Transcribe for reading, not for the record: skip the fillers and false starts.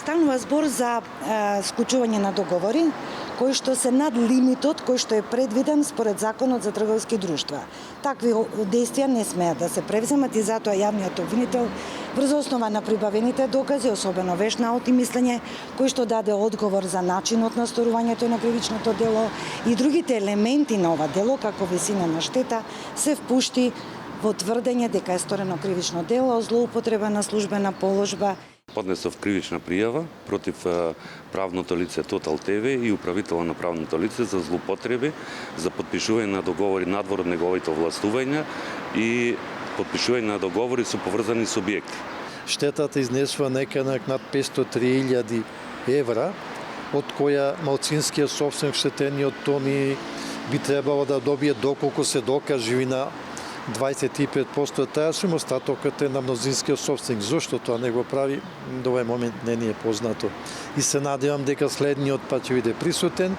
Станува збор за склучување на договори кои што се над лимитот кој што е предвиден според Законот за трговски друштва. Такви действија не смеат да се превземат и затоа јавниот обвинител врз основа на прибавените докази, особено веш наод и мислење, кој што даде одговор за начинот на сторувањето на кривичното дело и другите елементи на ова дело, како висина на штета, се впушти во тврдење дека е сторено кривично дело, злоупотреба на службена положба. Поднесов кривична пријава против правното лице Тотал ТВ и управителот на правното лице за злоупотреби, за подпишување на договори надвор од неговите овластувања и подпишување на договори со поврзани субјекти. Штетата изнесува некаде над 503.000 евра, од која малцинскиот собственик штетениот Тони би требало да добие доколку се докаже на 25% таа сума, остатокот е на мнозинскиот собственик. Зошто тоа не го прави, до овој момент не ни е познато. И се надевам дека следниот пат ќе биде присутен.